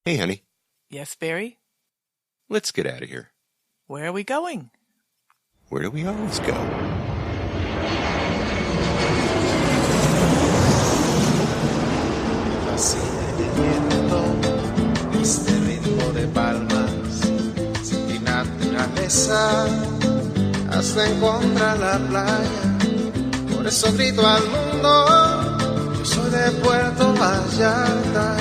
Hey, honey, Yes, Barry? let's get out of here. Where are we going? Where do we always go? Este ritmo de palmas, sin naturaleza, hasta encontrar la playa. Por eso grito al mundo, yo soy de Puerto Vallarta.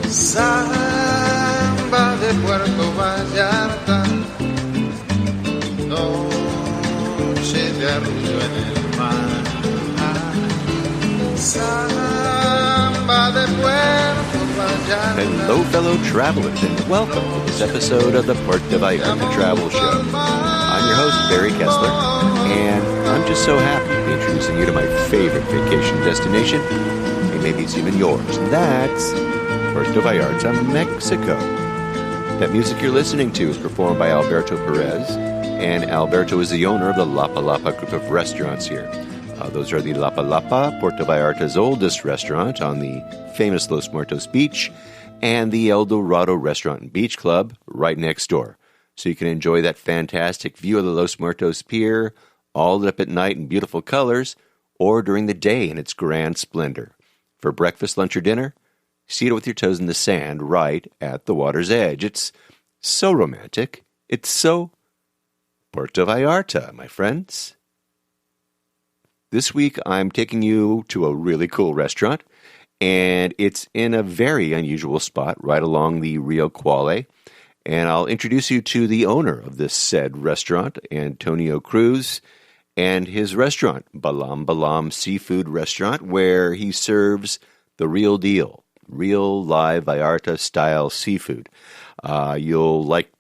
Samba de Puerto Vallarta, noche de arrullo en el mar. Samba de Puerto Vallarta. Hello, fellow travelers, and welcome to this episode of the Puerto Vallarta Travel Show. I'm your host, Barry Kessler, and I'm just so happy to be introducing you to my favorite vacation destination, and maybe it's even yours, and that's Puerto Vallarta, Mexico. That music you're listening to is performed by Alberto Perez, and Alberto is the owner of the Lapa Lapa group of restaurants here. Those are the Lapa Lapa, Puerto Vallarta's oldest restaurant on the famous Los Muertos Beach, and the El Dorado Restaurant and Beach Club right next door. So you can enjoy that fantastic view of the Los Muertos Pier, all lit up at night in beautiful colors, or during the day in its grand splendor. For breakfast, lunch, or dinner, seated with your toes in the sand right at the water's edge. It's so romantic. It's so Puerto Vallarta, my friends. This week, I'm taking you to a really cool restaurant, and it's in a very unusual spot right along the Rio Quale. And I'll introduce you to the owner of this said restaurant, Antonio Cruz, and his restaurant, Balam Balam Seafood Restaurant, where he serves the real deal, real live Vallarta-style seafood. You'll like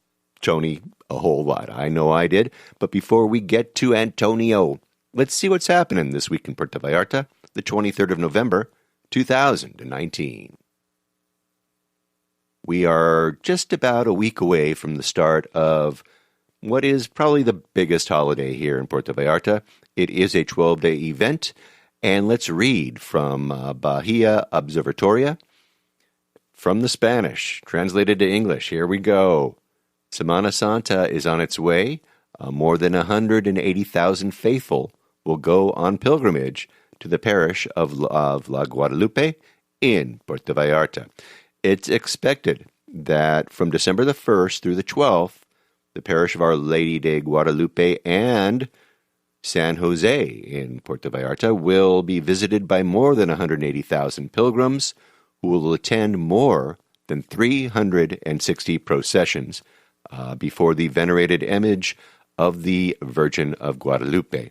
Tony a whole lot. I know I did. But before we get to Antonio, let's see what's happening this week in Puerto Vallarta, the 23rd of November, 2019. We are just about a week away from the start of what is probably the biggest holiday here in Puerto Vallarta. It is a 12-day event, and let's read from Bahia Observatoria, from the Spanish, translated to English. Here we go. Semana Santa is on its way. More than 180,000 faithful will go on pilgrimage to the parish of La Guadalupe in Puerto Vallarta. It's expected that from December the 1st through the 12th, the parish of Our Lady de Guadalupe and San Jose in Puerto Vallarta will be visited by more than 180,000 pilgrims who will attend more than 360 processions before the venerated image of the Virgin of Guadalupe.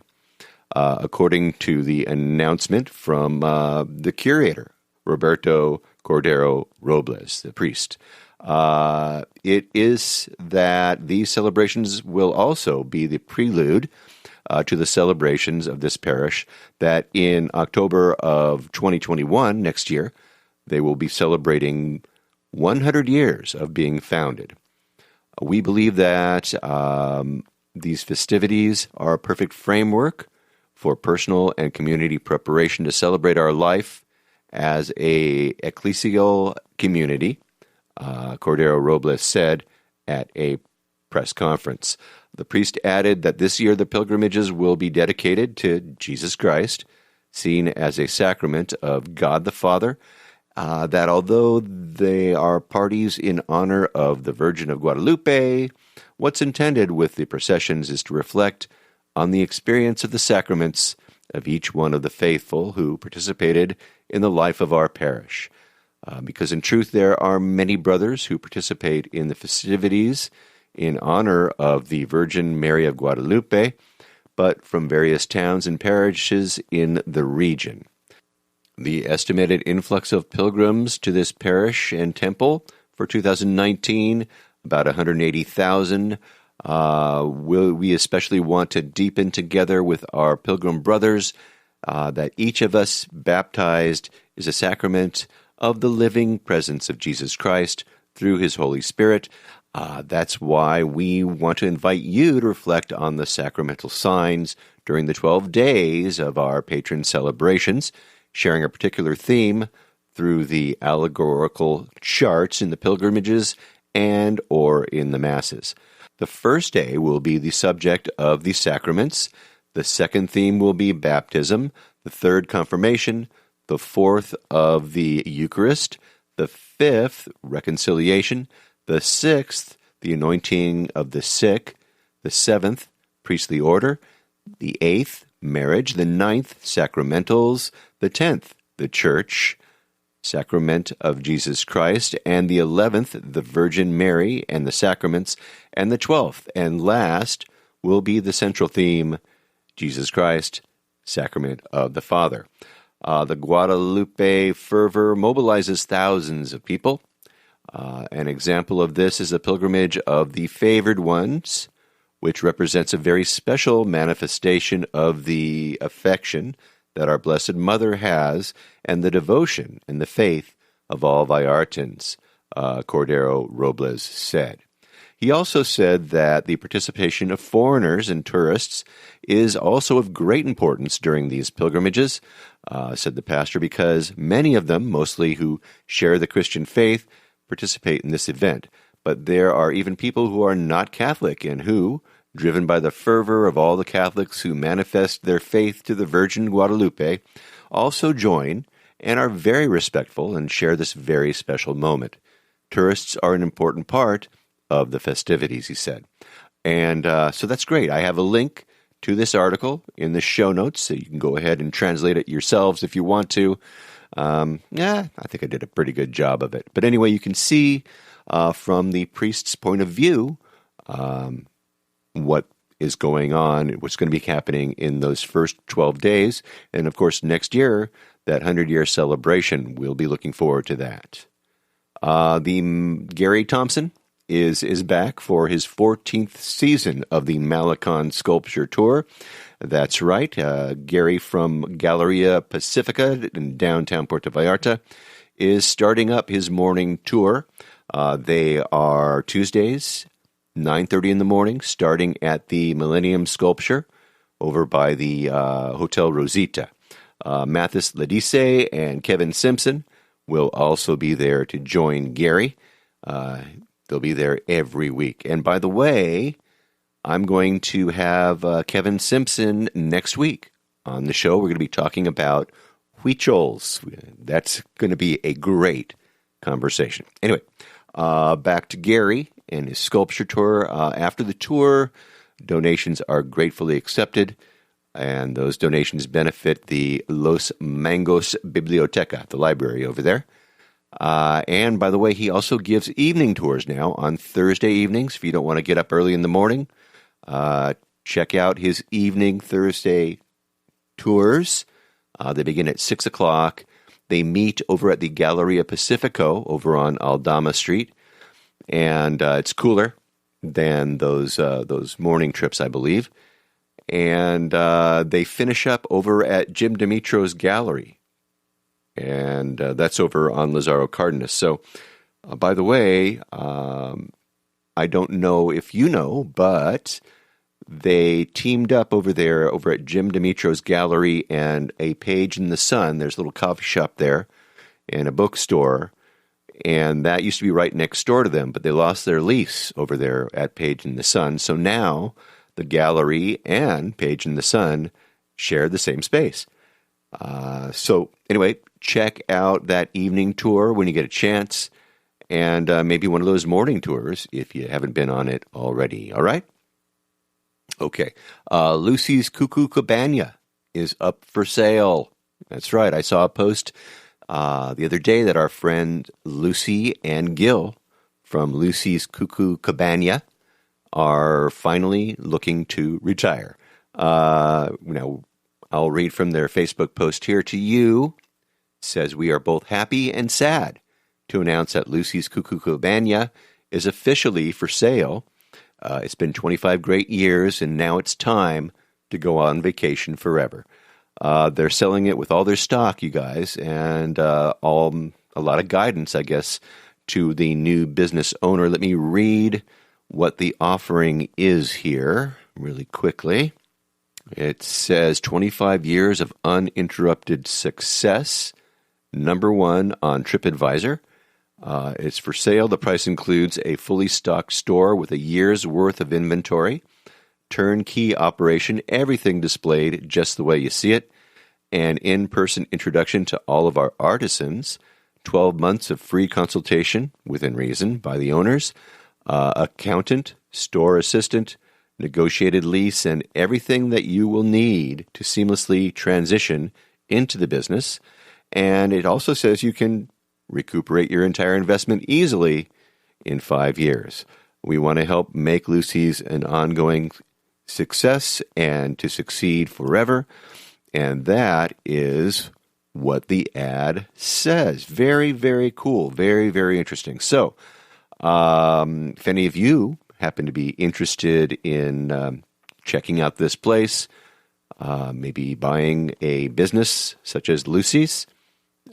According to the announcement from the curator, Roberto Cordero Robles, the priest, it is that these celebrations will also be the prelude to the celebrations of this parish that in October of 2021, next year, they will be celebrating 100 years of being founded. We believe that these festivities are a perfect framework for personal and community preparation to celebrate our life as a ecclesial community, Cordero Robles said at a press conference. The priest added that this year the pilgrimages will be dedicated to Jesus Christ, seen as a sacrament of God the Father, that although they are parties in honor of the Virgin of Guadalupe, what's intended with the processions is to reflect on the experience of the sacraments of each one of the faithful who participated in the life of our parish. Because in truth there are many brothers who participate in the festivities in honor of the Virgin Mary of Guadalupe, but from various towns and parishes in the region. The estimated influx of pilgrims to this parish and temple for 2019, about 180,000, we especially want to deepen together with our pilgrim brothers that each of us baptized is a sacrament of the living presence of Jesus Christ through his Holy Spirit. That's why we want to invite you to reflect on the sacramental signs during the 12 days of our patron celebrations, sharing a particular theme through the allegorical charts in the pilgrimages and or in the masses. The first day will be the subject of the sacraments. The second theme will be baptism. The third, confirmation. The fourth, of the Eucharist. The fifth, reconciliation. The sixth, the anointing of the sick. The seventh, priestly order. The eighth, marriage. The ninth, sacramentals. The 10th, the church, sacrament of Jesus Christ. And the 11th, the Virgin Mary and the sacraments. And the 12th, and last, will be the central theme, Jesus Christ, sacrament of the Father. The Guadalupe fervor mobilizes thousands of people. An example of this is the pilgrimage of the favored ones, which represents a very special manifestation of the affection that our Blessed Mother has and the devotion and the faith of all Vallartans, Cordero Robles said. He also said that the participation of foreigners and tourists is also of great importance during these pilgrimages, said the pastor, because many of them, mostly who share the Christian faith, participate in this event. But there are even people who are not Catholic and who, driven by the fervor of all the Catholics who manifest their faith to the Virgin Guadalupe, also join and are very respectful and share this very special moment. Tourists are an important part of the festivities, he said. And so that's great. I have a link to this article in the show notes, so you can go ahead and translate it yourselves if you want to. I think I did a pretty good job of it. But anyway, you can see from the priest's point of view what is going on, what's going to be happening in those first 12 days. And of course, next year, that 100-year celebration, we'll be looking forward to that. Gary Thompson is back for his 14th season of the Malecon Sculpture Tour. That's right. Gary from Galleria Pacifica in downtown Puerto Vallarta is starting up his morning tour. They are Tuesdays, 9:30 in the morning, starting at the Millennium Sculpture over by the Hotel Rosita. Mathis Ledice and Kevin Simpson will also be there to join Gary. They'll be there every week. And by the way, I'm going to have Kevin Simpson next week on the show. We're going to be talking about huichols. That's going to be a great conversation. Anyway, back to Gary and his sculpture tour. After the tour, donations are gratefully accepted, and those donations benefit the Los Mangos Biblioteca, the library over there. And by the way, he also gives evening tours now on Thursday evenings. If you don't want to get up early in the morning, check out his evening Thursday tours. They begin at 6 o'clock. They meet over at the Galleria Pacifico over on Aldama Street. And it's cooler than those morning trips, I believe. And they finish up over at Jim Dimitro's Gallery. And that's over on Lazaro Cardenas. So, by the way, I don't know if you know, but they teamed up over there, over at Jim Dimitro's Gallery and A Page in the Sun. There's a little coffee shop there and a bookstore. And that used to be right next door to them, but they lost their lease over there at Page in the Sun. So now the gallery and Page in the Sun share the same space. So anyway, check out that evening tour when you get a chance, and maybe one of those morning tours if you haven't been on it already. All right? Okay. Lucy's Cuckoo Cabana is up for sale. That's right. I saw a post the other day that our friend Lucy and Gil from Lucy's Cuckoo Cabana are finally looking to retire. Now, I'll read from their Facebook post here to you. It says, "We are both happy and sad to announce that Lucy's Cuckoo Cabana is officially for sale. It's been 25 great years, and now it's time to go on vacation forever." They're selling it with all their stock, you guys, and a lot of guidance, I guess, to the new business owner. Let me read what the offering is here really quickly. It says 25 years of uninterrupted success, number one on TripAdvisor. It's for sale. The price includes a fully stocked store with a year's worth of inventory, turnkey operation, everything displayed just the way you see it, an in-person introduction to all of our artisans, 12 months of free consultation, within reason, by the owners, accountant, store assistant, negotiated lease, and everything that you will need to seamlessly transition into the business. And it also says you can recuperate your entire investment easily in 5 years. We want to help make Lucy's an ongoing success and to succeed forever. And that is what the ad says. Very, very cool. Very, very interesting. So, if any of you happen to be interested in checking out this place, maybe buying a business such as Lucy's,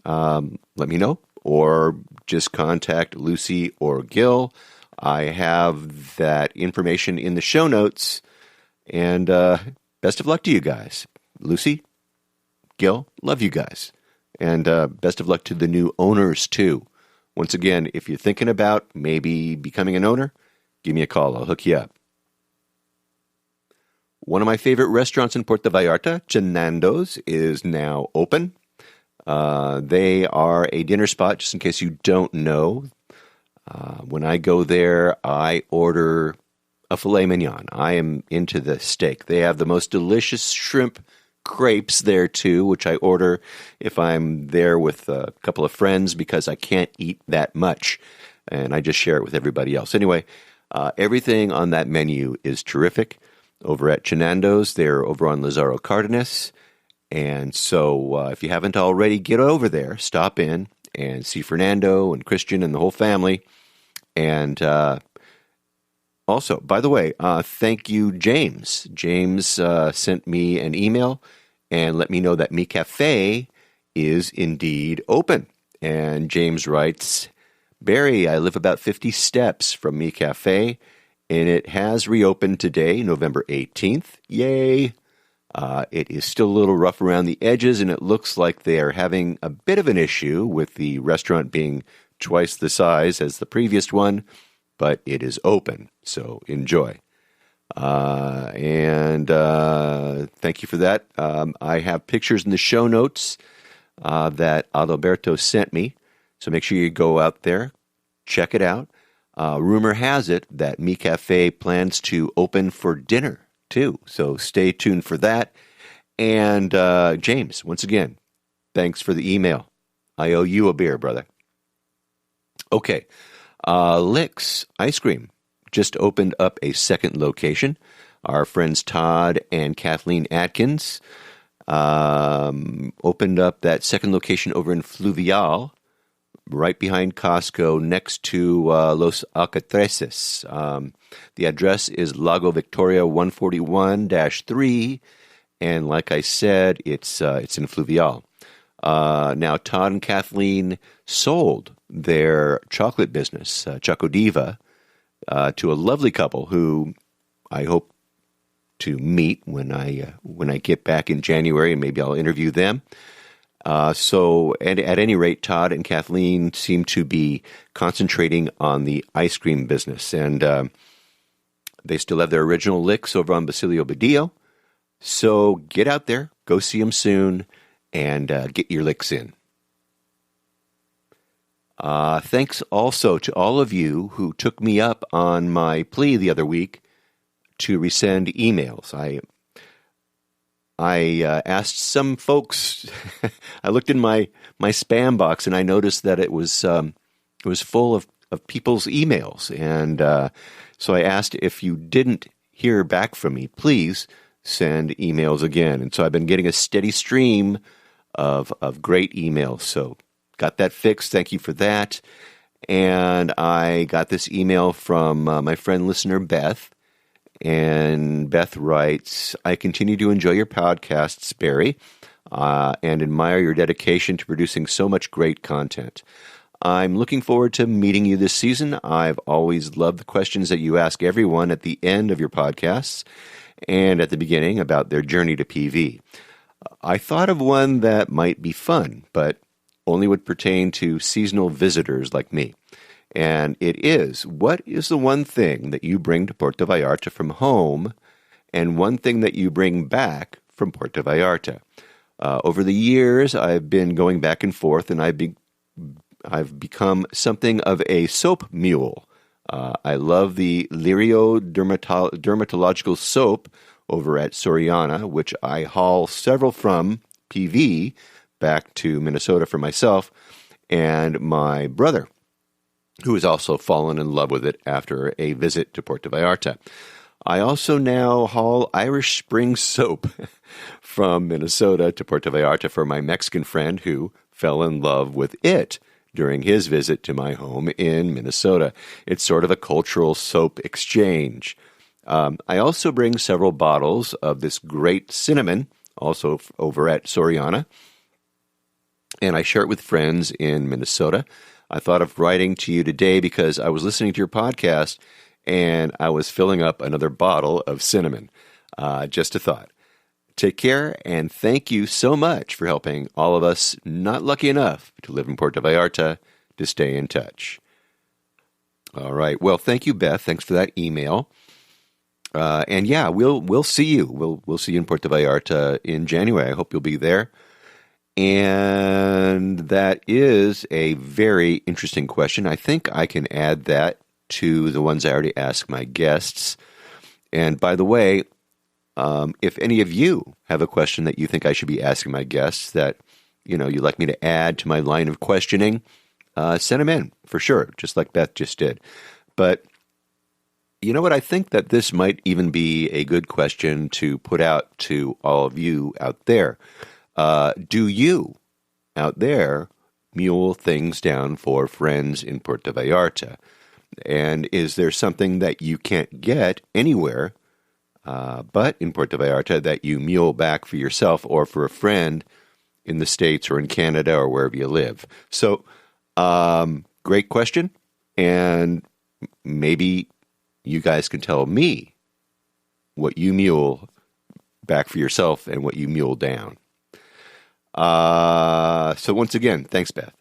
let me know, or just contact Lucy or Gil. I have that information in the show notes, and best of luck to you guys. Lucy, Gil, love you guys, and best of luck to the new owners too. Once again, if you're thinking about maybe becoming an owner, give me a call. I'll hook you up. One of my favorite restaurants in Puerto Vallarta, Chenando's, is now open. They are a dinner spot, just in case you don't know. When I go there, I order a filet mignon. I am into the steak. They have the most delicious shrimp crepes there too, which I order if I'm there with a couple of friends because I can't eat that much, and I just share it with everybody else. Anyway, everything on that menu is terrific. Over at Chenando's, they're over on Lazaro Cardenas, and so if you haven't already, get over there, stop in, and see Fernando and Christian and the whole family. And also, by the way, thank you, James. James sent me an email and let me know that Mi Cafe is indeed open. And James writes, Barry, I live about 50 steps from Mi Cafe, and it has reopened today, November 18th. Yay! It is still a little rough around the edges, and it looks like they are having a bit of an issue with the restaurant being twice the size as the previous one, but it is open, so enjoy. And thank you for that. I have pictures in the show notes that Adalberto sent me, so make sure you go out there, check it out. Rumor has it that Mi Cafe plans to open for dinner, too, so stay tuned for that. And James, once again, thanks for the email. I owe you a beer, brother. Okay, Licks Ice Cream just opened up a second location. Our friends Todd and Kathleen Atkins opened up that second location over in Fluvial, right behind Costco, next to Los Alcatrazes. The address is Lago Victoria 141-3, and like I said, it's in Fluvial. Now, Todd and Kathleen sold their chocolate business, Chocodiva, to a lovely couple who I hope to meet when I get back in January, and maybe I'll interview them. So at any rate, Todd and Kathleen seem to be concentrating on the ice cream business, and they still have their original licks over on Basilio Badillo. So get out there, go see them soon, and get your licks in. Thanks also to all of you who took me up on my plea the other week to resend emails. I asked some folks. I looked in my spam box and I noticed that it was full of people's emails, and so I asked if you didn't hear back from me, please send emails again. And so I've been getting a steady stream of great emails. So got that fixed. Thank you for that. And I got this email from my friend listener Beth. And Beth writes, I continue to enjoy your podcasts, Barry, and admire your dedication to producing so much great content. I'm looking forward to meeting you this season. I've always loved the questions that you ask everyone at the end of your podcasts and at the beginning about their journey to PV. I thought of one that might be fun, but only would pertain to seasonal visitors like me. And it is, what is the one thing that you bring to Puerto Vallarta from home and one thing that you bring back from Puerto Vallarta? Over the years, I've been going back and forth, and I've become something of a soap mule. I love the Lirio dermatological soap over at Soriana, which I haul several from PV back to Minnesota for myself and my brother, who has also fallen in love with it after a visit to Puerto Vallarta. I also now haul Irish Spring soap from Minnesota to Puerto Vallarta for my Mexican friend who fell in love with it during his visit to my home in Minnesota. It's sort of a cultural soap exchange. I also bring several bottles of this great cinnamon, also over at Soriana, and I share it with friends in Minnesota. I thought of writing to you today because I was listening to your podcast and I was filling up another bottle of cinnamon. Just a thought. Take care, and thank you so much for helping all of us not lucky enough to live in Puerto Vallarta to stay in touch. All right. Well, thank you, Beth. Thanks for that email. And yeah, we'll see you. We'll see you in Puerto Vallarta in January. I hope you'll be there. And that is a very interesting question. I think I can add that to the ones I already asked my guests. And by the way, if any of you have a question that you think I should be asking my guests that, you'd like me to add to my line of questioning, send them in for sure, just like Beth just did. But you know what? I think that this might even be a good question to put out to all of you out there. Do you out there mule things down for friends in Puerto Vallarta? And is there something that you can't get anywhere but in Puerto Vallarta that you mule back for yourself or for a friend in the States or in Canada or wherever you live? So, great question. And maybe you guys can tell me what you mule back for yourself and what you mule down. So once again, thanks, Beth.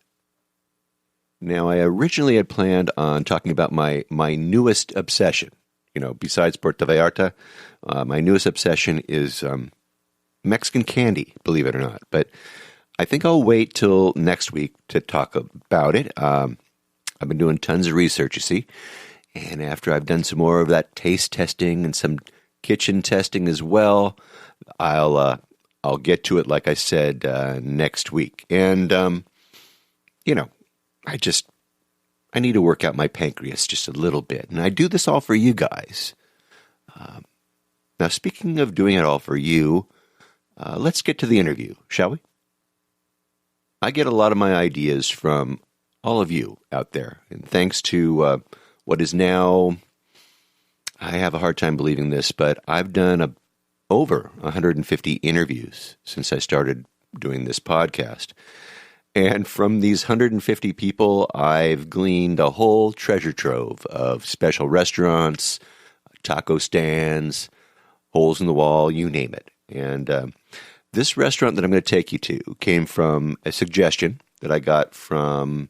Now, I originally had planned on talking about my newest obsession. Besides Puerto Vallarta, my newest obsession is Mexican candy, believe it or not. But I think I'll wait till next week to talk about it. I've been doing tons of research, you see. And after I've done some more of that taste testing and some kitchen testing as well, I'll get to it, like I said, next week. And, I need to work out my pancreas just a little bit. And I do this all for you guys. Now, speaking of doing it all for you, let's get to the interview, shall we? I get a lot of my ideas from all of you out there. And thanks to what is now, I have a hard time believing this, but I've done over 150 interviews since I started doing this podcast. And from these 150 people, I've gleaned a whole treasure trove of special restaurants, taco stands, holes in the wall, you name it. And this restaurant that I'm going to take you to came from a suggestion that I got from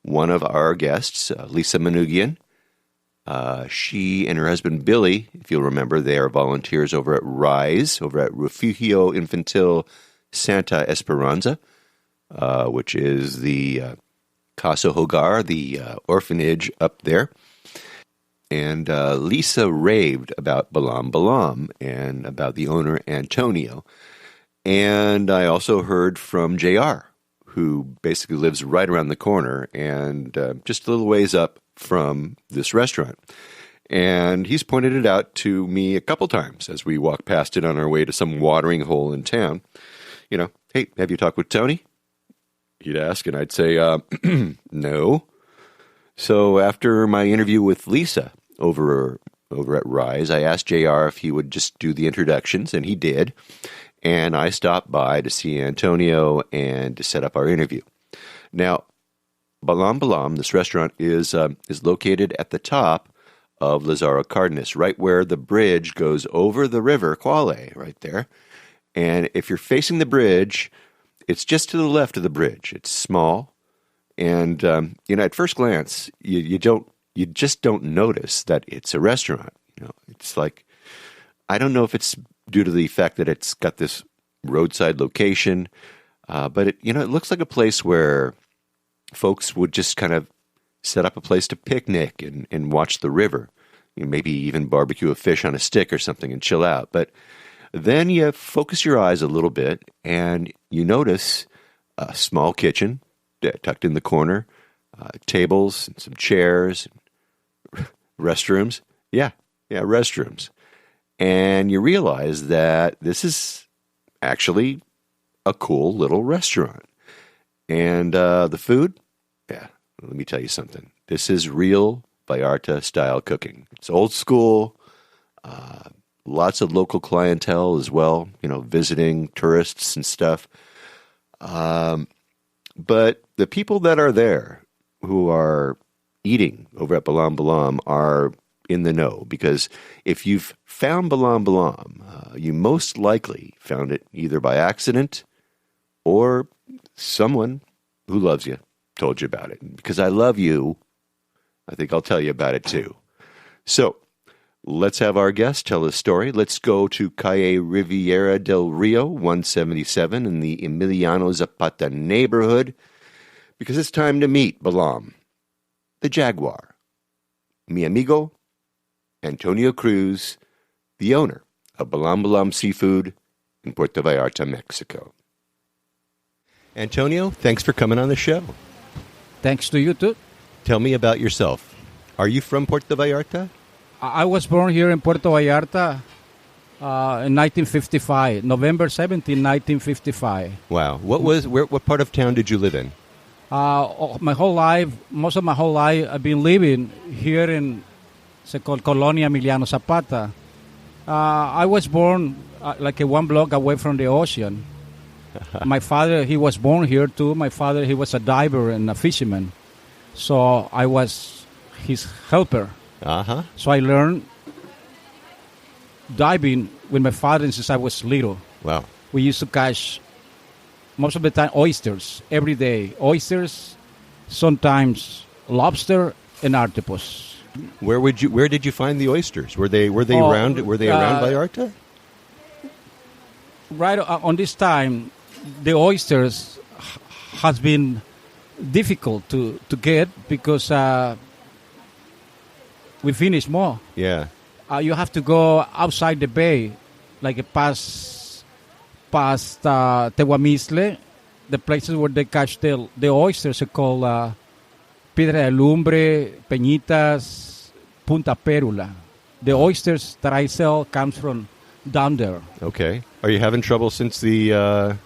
one of our guests, Lisa Manugian. She and her husband, Billy, if you'll remember, they are volunteers over at RISE, over at Refugio Infantil Santa Esperanza, which is the Casa Hogar, the orphanage up there. And Lisa raved about Balam Balam and about the owner, Antonio. And I also heard from JR, who basically lives right around the corner and just a little ways up from this restaurant. And he's pointed it out to me a couple times as we walk past it on our way to some watering hole in town. Hey, have you talked with Tony? He'd ask, and I'd say, no. So after my interview with Lisa over at RISE, I asked JR if he would just do the introductions, and he did. And I stopped by to see Antonio and to set up our interview. Now, Balam Balam, this restaurant, is located at the top of Lazaro Cardenas, right where the bridge goes over the river Quale, right there. And if you're facing the bridge It's just to the left of the bridge. It's small, and at first glance, you just don't notice that it's a restaurant. It's like, I don't know if it's due to the fact that it's got this roadside location, but it looks like a place where folks would just kind of set up a place to picnic and watch the river. Maybe even barbecue a fish on a stick or something and chill out. But then you focus your eyes a little bit and you notice a small kitchen tucked in the corner, tables and some chairs, restrooms. Yeah, restrooms. And you realize that this is actually a cool little restaurant. And the food, let me tell you something. This is real Vallarta style cooking. It's old school, lots of local clientele as well, visiting tourists and stuff. But the people that are there who are eating over at Balam Balam are in the know, because if you've found Balam Balam, you most likely found it either by accident or someone who loves you told you about it. Because I love you, I think I'll tell you about it too. So, let's have our guest tell his story. Let's go to Calle Riviera del Rio, 177 in the Emiliano Zapata neighborhood, because it's time to meet Balam, the Jaguar, mi amigo, Antonio Cruz, the owner of Balam Balam Seafood in Puerto Vallarta, Mexico. Antonio, thanks for coming on the show. Thanks to you too. Tell me about yourself. Are you from Puerto Vallarta? I was born here in Puerto Vallarta in 1955, November 17, 1955. Wow. What part of town did you live in? My whole life, most of my whole life, I've been living here in, it's called Colonia Emiliano Zapata. I was born like one block away from the ocean. My father, he was born here too. My father, he was a diver and a fisherman. So I was his helper. Uh-huh. So I learned diving with my father since I was little. Wow. We used to catch, most of the time, oysters every day. Oysters, sometimes lobster and octopus. Where did you find the oysters? Were they around Vallarta? Right on this time, the oysters has been difficult to get because we finish more. Yeah. You have to go outside the bay, like past Tehuamisle, the places where they catch the oysters are called Piedra de Lumbre, Peñitas, Punta Perula. The oysters that I sell comes from down there. Okay. Are you having trouble since Narda?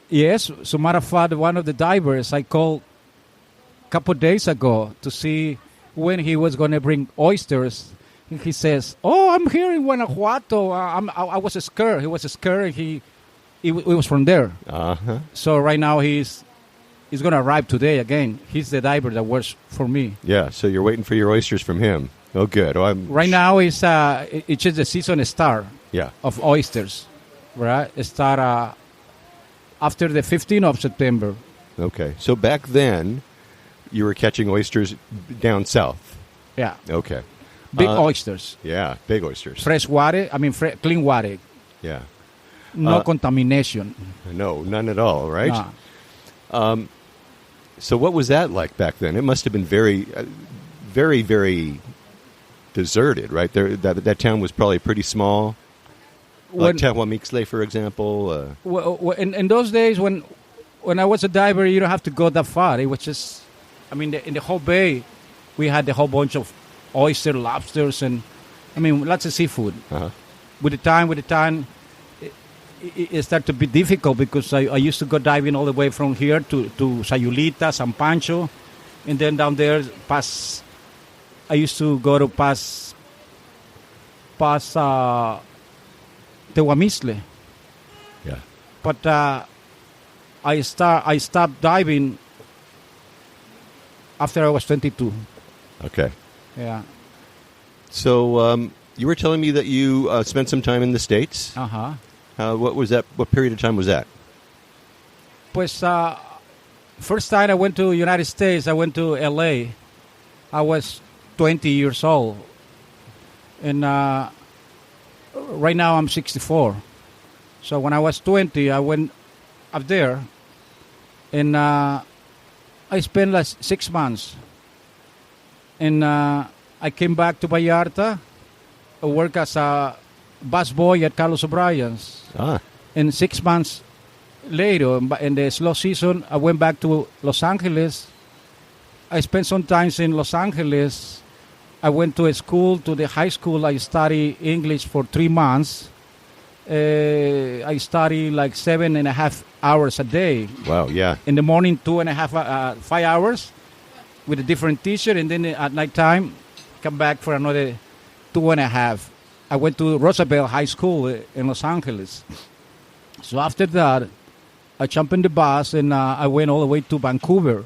Yes. As a matter of fact, one of the divers I called a couple of days ago to see when he was going to bring oysters. He says, "Oh, I'm here in Guanajuato. I was scared. He was scared. He was from there. Uh-huh. So right now he's going to arrive today again. He's the diver that works for me. Yeah. So you're waiting for your oysters from him. Oh, good. Right now it's just the season start. Yeah. Of oysters, right? It start after the 15th of September. Okay. So back then, you were catching oysters down south. Yeah. Okay. Big oysters. Yeah, big oysters. Fresh water. I mean, clean water. Yeah. No contamination. No, none at all, right? Nah. So what was that like back then? It must have been very, very, very deserted, right? That town was probably pretty small. Like Tehuamixle, for example. Well, in those days, when I was a diver, you don't have to go that far. It was just, I mean, in the whole bay, we had a whole bunch of oyster, lobsters, and I mean, lots of seafood. Uh-huh. With the time, it started to be difficult because I used to go diving all the way from here to Sayulita, San Pancho, and then down there I used to go to past Tehuamisle. Yeah. But I stopped diving after I was 22. Okay. Yeah. So you were telling me that you spent some time in the States. Uh-huh. What was that? What period of time was that? Pues, first time I went to United States, I went to L.A. I was 20 years old. And right now I'm 64. So when I was 20, I went up there. And I spent like 6 months. And I came back to Vallarta. I worked as a busboy at Carlos O'Brien's. And 6 months later, in the slow season, I went back to Los Angeles. I spent some time in Los Angeles. I went to a school, to the high school. I studied English for 3 months. I studied like 7.5 hours a day. Wow, yeah. In the morning, 2.5, 5 hours with a different teacher. And then at night time, come back for another 2.5. I went to Roosevelt High School in Los Angeles. So after that, I jumped in the bus and I went all the way to Vancouver.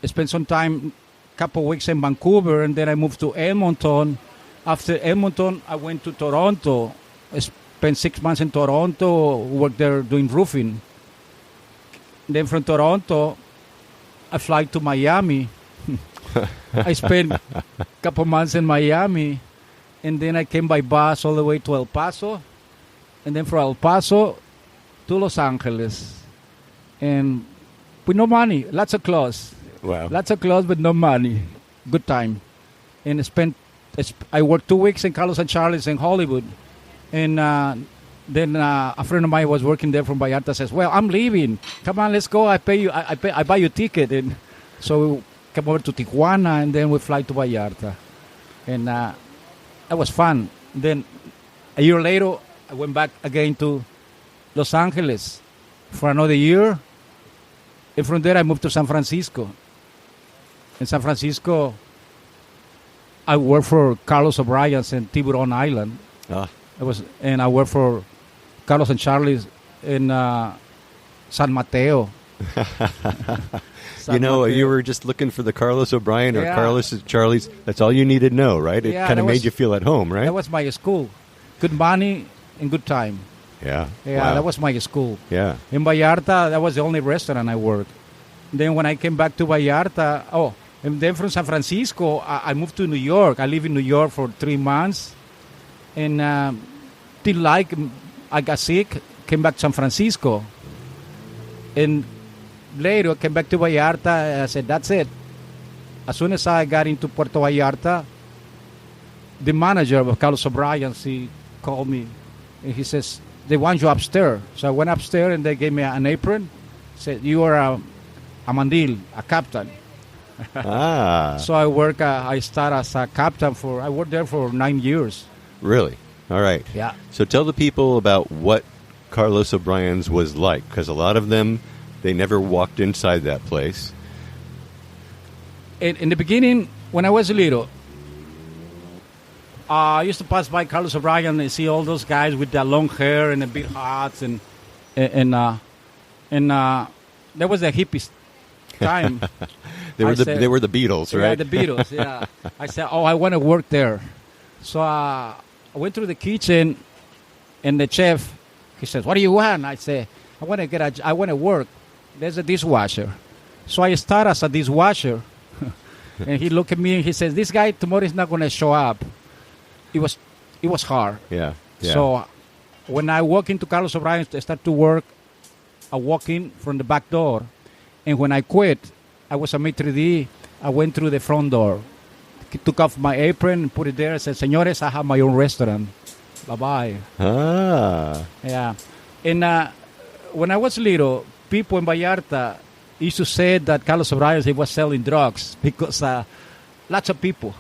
I spent some time, couple weeks in Vancouver, and then I moved to Edmonton. After Edmonton, I went to Toronto. I spent 6 months in Toronto, worked there doing roofing. Then from Toronto, I fly to Miami. I spent a couple months in Miami, and then I came by bus all the way to El Paso, and then from El Paso to Los Angeles. And with no money, lots of clothes. Wow. Lots of clothes, but no money. Good time. And I worked 2 weeks in Carlos and Charlie's in Hollywood. And then a friend of mine was working there from Vallarta says, well, I'm leaving. Come on, let's go. I pay you. I buy you a ticket. And so we came over to Tijuana, and then we fly to Vallarta. And that was fun. Then a year later, I went back again to Los Angeles for another year. And from there, I moved to San Francisco. In San Francisco, I worked for Carlos O'Brien's in Tiburon Island. I worked for Carlos and Charlie's in San Mateo. You were just looking for the Carlos O'Brien or Carlos and Charlie's. That's all you needed to know, right? It kind of made you feel at home, right? That was my school. Good money and good time. Yeah. Yeah, That was my school. Yeah. In Vallarta, that was the only restaurant I worked. Then when I came back to Vallarta, and then from San Francisco, I moved to New York. I lived in New York for 3 months. And I got sick, came back to San Francisco. And later, I came back to Vallarta. I said, that's it. As soon as I got into Puerto Vallarta, the manager of Carlos O'Brien's, he called me. And he says, they want you upstairs. So I went upstairs, and they gave me an apron. Said, you are a mandil, a captain. So I started as a captain I worked there for 9 years. Really? All right. Yeah. So tell the people about what Carlos O'Brien's was like, because a lot of them, they never walked inside that place. In the beginning, when I was little, I used to pass by Carlos O'Brien and see all those guys with their long hair and the big hats, and that was the hippies time. They were the Beatles, right? Yeah, the Beatles. Yeah. I said, I want to work there. So I went through the kitchen, and the chef, he says, what do you want? I say, I want to work. There's a dishwasher. So I start as a dishwasher. And he looked at me and he says, this guy tomorrow is not going to show up. It was hard. Yeah. So when I walk into Carlos O'Brien's to start to work, I walk in from the back door. And when I quit, I was a maitre d'. I went through the front door, took off my apron, put it there, and said, señores, I have my own restaurant. Bye-bye. Yeah. And when I was little, people in Vallarta used to say that Carlos O'Brien he was selling drugs because lots of people.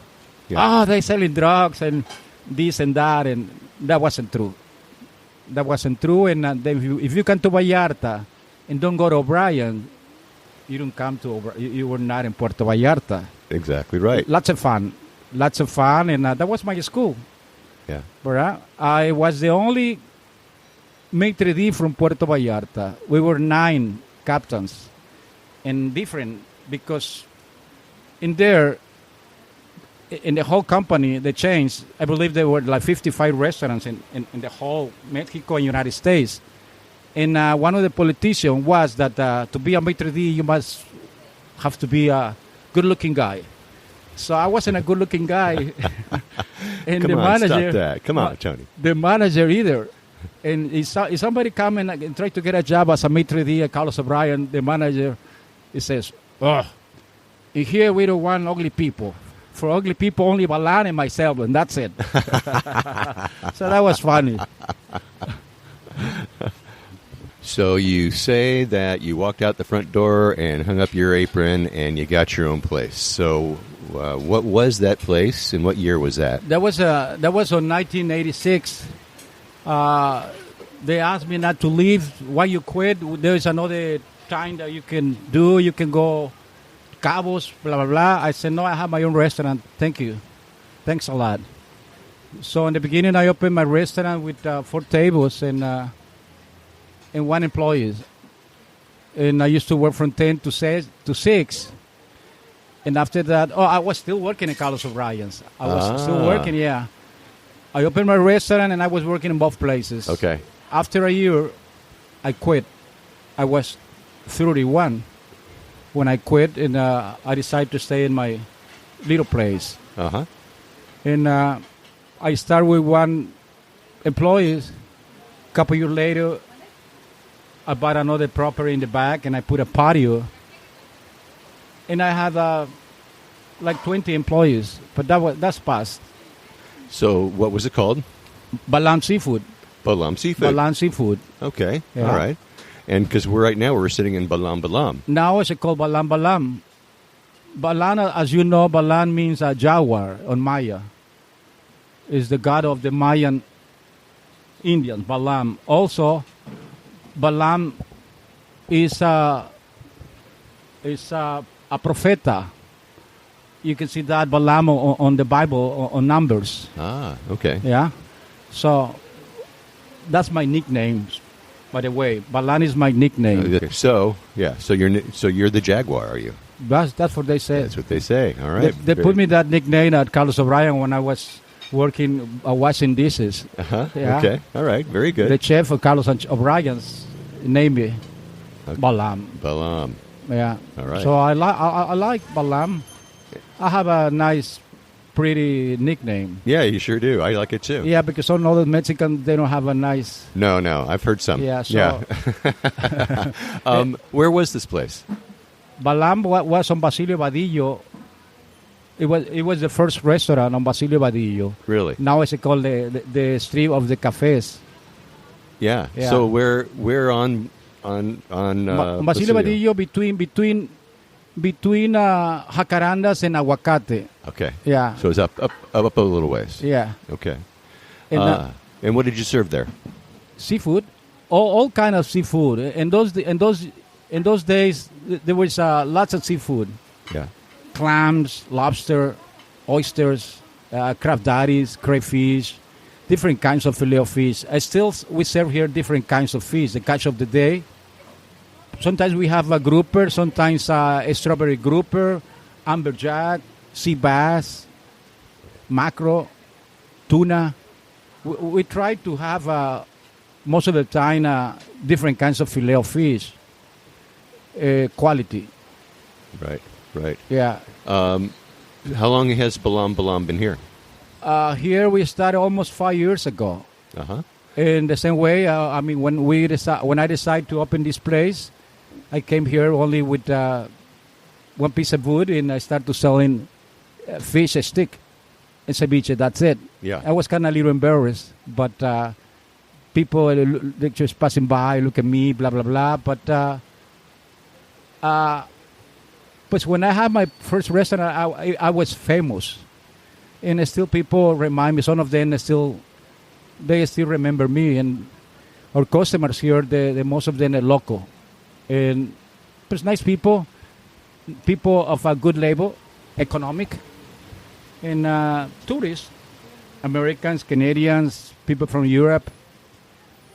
Yeah. They're selling drugs and this and that, and that wasn't true. That wasn't true, and if you come to Vallarta and don't go to O'Brien, you don't come to you were not in Puerto Vallarta. Exactly right. Lots of fun, and that was my school. Yeah. But I was the only maitre d' from Puerto Vallarta. We were 9 captains, and different because in there in the whole company, the chains, I believe there were like 55 restaurants in the whole Mexico and United States. And one of the politicians was that to be a maitre d', you must have to be a good-looking guy. So I wasn't a good-looking guy. And Come the on, manager, stop that. Come on, Tony. the manager either. And if somebody come and try to get a job as a maitre d' at Carlos O'Brien, the manager, he says, "Oh, in here we don't want ugly people. For ugly people, only Balan and myself, and that's it." So that was funny. So you say that you walked out the front door and hung up your apron and you got your own place. So what was that place and what year was that? That was on 1986. They asked me not to leave. Why you quit? There's another time that you can do. You can go Cabos, blah, blah, blah. I said, no, I have my own restaurant. Thank you. Thanks a lot. So in the beginning, I opened my restaurant with 4 tables and 1 employee. And I used to work from 10 to 6. And after that, I was still working at Carlos O'Brien's. I was still working, yeah. I opened my restaurant and I was working in both places. Okay. After a year, I quit. I was 31 when I quit, and I decided to stay in my little place. Uh-huh. And I started with 1 employee. A couple years later, I bought another property in the back, and I put a patio. And I had like 20 employees, but that's past. So what was it called? Balam Seafood. Balam Seafood. Balam Seafood. Okay. Yeah. All right. And because right now we're sitting in Balam Balam. Now it's called Balam Balam. Balan, as you know, Balan means a jaguar on Maya. Is the god of the Mayan Indians, Balam. Also, Balam is a profeta. You can see that Balam on the Bible, on Numbers. Ah, okay. Yeah? So, that's my nickname. By the way, Balan is my nickname. So you're the Jaguar, are you? That's what they say. That's what they say. All right. They put me that nickname at Carlos O'Brien when I was working, washing dishes. Uh-huh. Yeah. Okay. All right. Very good. The chef of Carlos O'Brien's named me Balam. Balam. Yeah. All right. So I like Balam. I have a nice, pretty nickname. Yeah, you sure do. I like it too. Yeah, because some other Mexicans, they don't have a nice... No. I've heard some. Yeah, so... Yeah. Where was this place? Balam was on Basilio Vadillo. It was the first restaurant on Basilio Vadillo. Really? Now it's called the street of the cafes. Yeah. Yeah. So we're on Basilio Vadillo between Jacarandas and Aguacate. Okay. Yeah. So it's up a little ways. Yeah. Okay. And And what did you serve there? seafood, all kind of seafood. In those days, there was lots of seafood. Yeah. Clams, lobster, oysters, crab daddies, crayfish, different kinds of filet of fish. We serve here different kinds of fish, the catch of the day. Sometimes we have a grouper, sometimes a strawberry grouper, amberjack, sea bass, mackerel, tuna. We try to have most of the time different kinds of filet of fish, quality. Right. Yeah. How long has Balam Balam been here? Here we started almost 5 years ago. Uh-huh. In the same way, when I decided to open this place, I came here only with 1 piece of wood, and I started selling fish stick and ceviche. That's it. Yeah. I was kind of a little embarrassed, but people they just passing by, look at me, blah blah blah. But when I had my first restaurant, I was famous, and still people remind me. Some of them they still remember me, and our customers here, the most of them are local, and it's nice people of a good label, economic, and tourists, Americans, Canadians, people from Europe,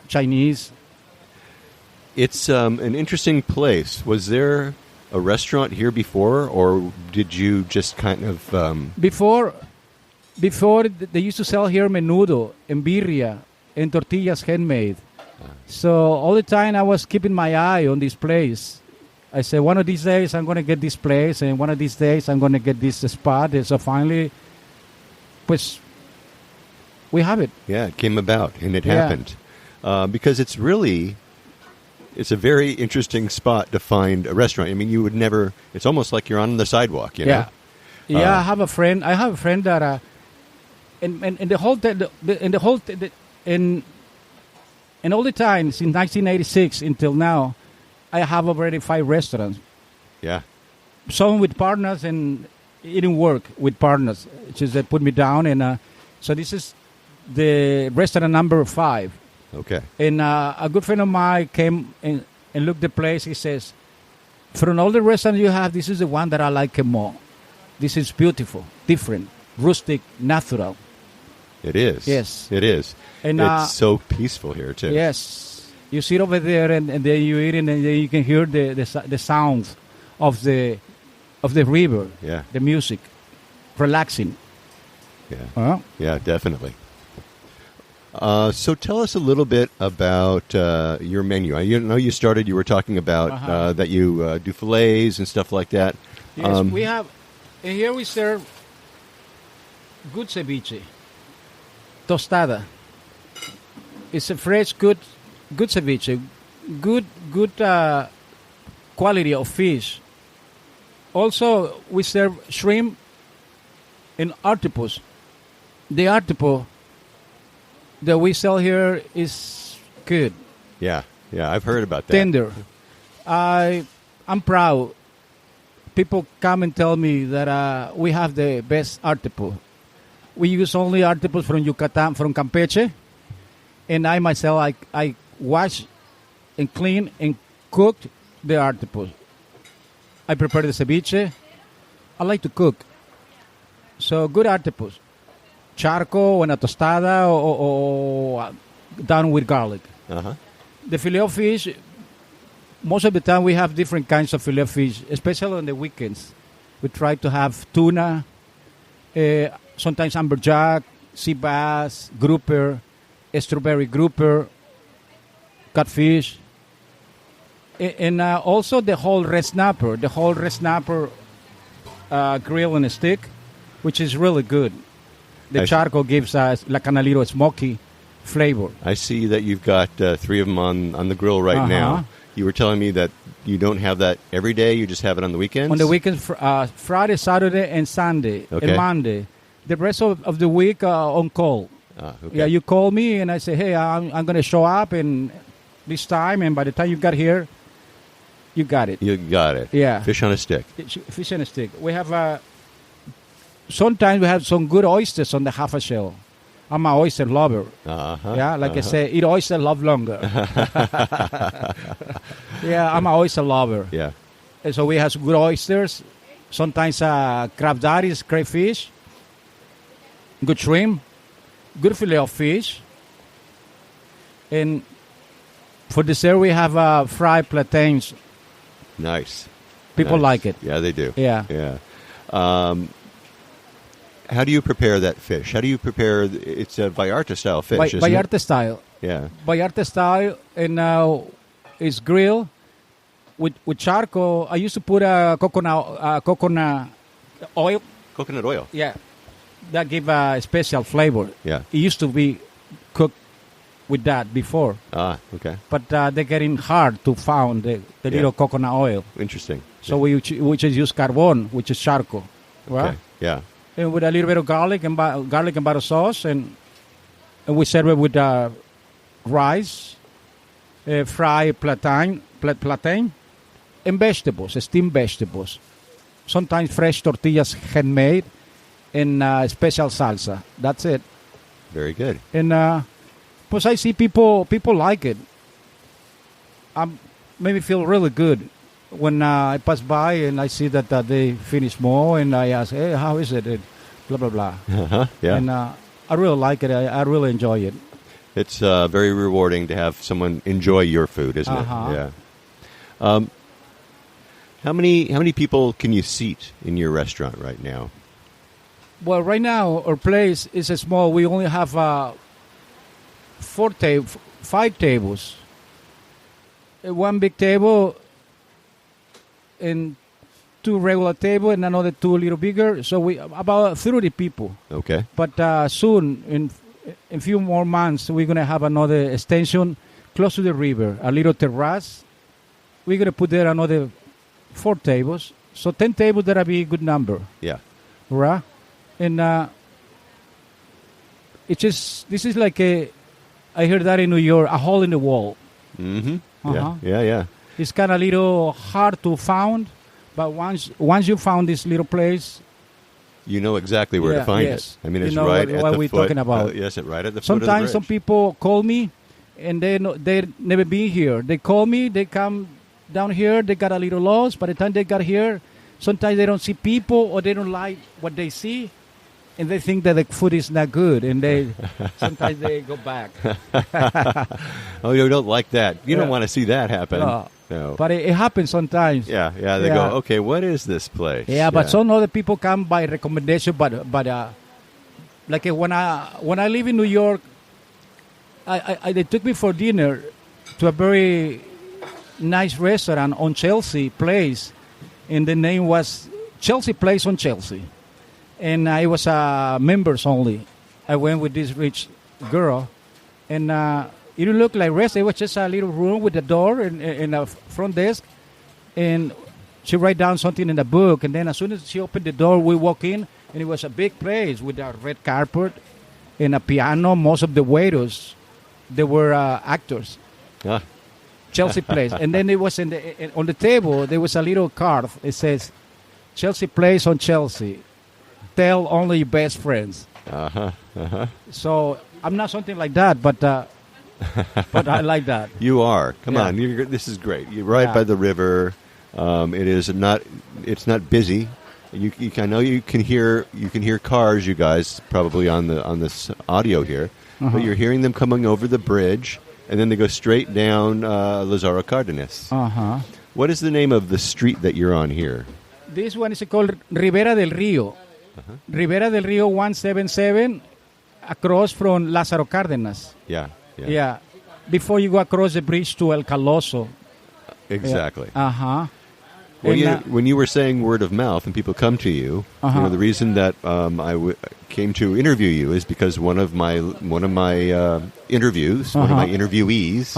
Chinese. It's an interesting place. Was there a restaurant here before, or did you just kind of... Before, before they used to sell here menudo and birria and tortillas handmade. So all the time I was keeping my eye on this place. I said, one of these days I'm going to get this place, and one of these days I'm going to get this spot. And so finally, pues, we have it. Yeah, it came about, and it happened. Because it's a very interesting spot to find a restaurant. I mean, you would never, it's almost like you're on the sidewalk, you know? Yeah, I have a friend that, in all the time, since 1986 until now, I have already 5 restaurants. Yeah. Some with partners, and it didn't work with partners. It's just they put me down, and so this is the restaurant number 5. Okay. And a good friend of mine came and looked the place. He says, from all the restaurants you have, this is the one that I like more. This is beautiful, different, rustic, natural. It is. Yes. It is. And it's so peaceful here, too. Yes. You sit over there, and then you eat, and then you can hear the sounds of the river, Yeah. the music, relaxing. Yeah. Yeah, definitely. So tell us a little bit about your menu. I know you were talking about that you do fillets and stuff like that. Yes, we have, and here we serve good ceviche, tostada. It's a fresh, good ceviche, good quality of fish. Also, we serve shrimp and octopus. The octopus that we sell here is good. Yeah, I've heard about that. Tender. I'm proud. People come and tell me that we have the best octopus. We use only octopus from Yucatan, from Campeche, and I myself, I wash and clean and cooked the octopus. I prepare the ceviche. I like to cook. So good octopus. Charco and a tostada or done with garlic. Uh-huh. The filet of fish, most of the time we have different kinds of filet of fish, especially on the weekends. We try to have tuna, sometimes amberjack, sea bass, grouper, strawberry grouper, catfish, and also the whole red snapper. The whole red snapper grill and a stick, which is really good. The charcoal gives us like a little smoky flavor. I see that you've got 3 of them on the grill right now. You were telling me that you don't have that every day. You just have it on the weekends? On the weekends, Friday, Saturday, and Sunday, and Monday. The rest of the week on call. Okay. Yeah, you call me, and I say, hey, I'm going to show up and this time, and by the time you got here, you got it. You got it. Yeah. Fish on a stick. Fish on a stick. We have... sometimes we have some good oysters on the half a shell. I'm an oyster lover. Yeah, like I say, eat oyster, love longer. Yeah, I'm an oyster lover. Yeah. And so we have some good oysters. Sometimes crab daddies, crayfish, good shrimp, good fillet of fish. And for dessert, we have fried plantains. Nice. People like it. Yeah, they do. Yeah. How do you prepare that fish? How do you prepare? It's a Vallarta style fish, isn't Vallarta it? style. Yeah. Vallarta style, and it's grilled with charcoal. I used to put coconut oil. Coconut oil. Yeah, that give a special flavor. Yeah. It used to be cooked with that before. Okay. But they're getting hard to find the little coconut oil. Interesting. So we just use carbon, which is charcoal. Right? Okay. Yeah. And with a little bit of garlic and butter sauce, and we serve it with rice, fried plantain, and vegetables, steamed vegetables. Sometimes fresh tortillas handmade, and special salsa. That's it. Very good. And plus I see people like it. Made me feel really good when I pass by and I see that they finish more, and I ask, hey, how is it? And blah, blah, blah. Yeah. And I really like it. I really enjoy it. It's very rewarding to have someone enjoy your food, isn't it? Yeah. How many people can you seat in your restaurant right now? Well, right now our place is a small. We only have 5 tables. One big table and 2 regular table and another 2 a little bigger. So we about 30 people. Okay. But soon, in a few more months, we're gonna have another extension close to the river, a little terrace. We're gonna put there another 4 tables. So 10 tables, that'll be a good number, Yeah. right? And this is like I heard that in New York, a hole in the wall. Mm-hmm. Uh-huh. Yeah. It's kind of a little hard to find, but once you found this little place, You know exactly where to Yeah, find yes. it. I mean, You it's know right what- at what the we're foot. talking about. Yes, right at the foot sometimes of the some bridge. people call me, and they never been here. They call me, they come down here, they got a little lost. By the time they got here, sometimes they don't see people or they don't like what they see, and they think that the food is not good, and they sometimes they go back. Oh, you don't like that. You don't Yeah. want to see that happen. No. But it happens sometimes. Yeah. They Yeah. go, okay, what is this place? Yeah, but some other people come by recommendation. But like when I live in New York, they took me for dinner to a very nice restaurant on Chelsea Place, and the name was Chelsea Place on Chelsea, and it was members only. I went with this rich girl, and it didn't look like rest. It was just a little room with a door and a front desk, and she write down something in the book, and then as soon as she opened the door, we walk in, and it was a big place with a red carpet and a piano. Most of the waiters, they were actors. Ah, Chelsea Place, and then it was on the table. There was a little card. It says, "Chelsea Place on Chelsea. Tell only your best friends." So I'm not something like that, but but I like that. you are. Come Yeah. on. This is great. You're right Yeah. by the river. It is not. It's not busy. I know you can hear cars. You guys probably on this audio here, but you're hearing them coming over the bridge, and then they go straight down Lazaro Cardenas. What is the name of the street that you're on here? This one is called Ribera del Rio. Ribera del Rio 177, across from Lázaro Cárdenas. Yeah. Yeah. Before you go across the bridge to El Caloso. Exactly. Uh-huh. Well, And, when you were saying word of mouth and people come to you, the reason that came to interview you is because one of my interviewees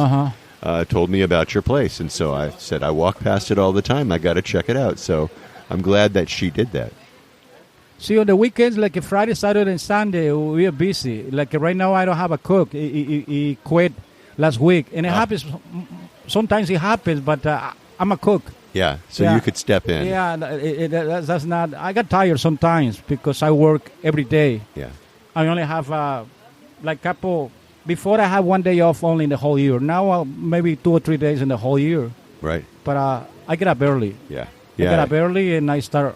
told me about your place, and so I said I walk past it all the time. I got to check it out. So I'm glad that she did that. See, on the weekends, like Friday, Saturday, and Sunday, we are busy. Like right now, I don't have a cook. He quit last week, and it happens. Sometimes it happens, but I'm a cook. Yeah, so Yeah. you could step in. Yeah, that's not. I got tired sometimes because I work every day. Yeah. I only have couple. Before I had one day off only in the whole year. Now maybe 2 or 3 days in the whole year. Right. But I get up early. Yeah. I get up early and I start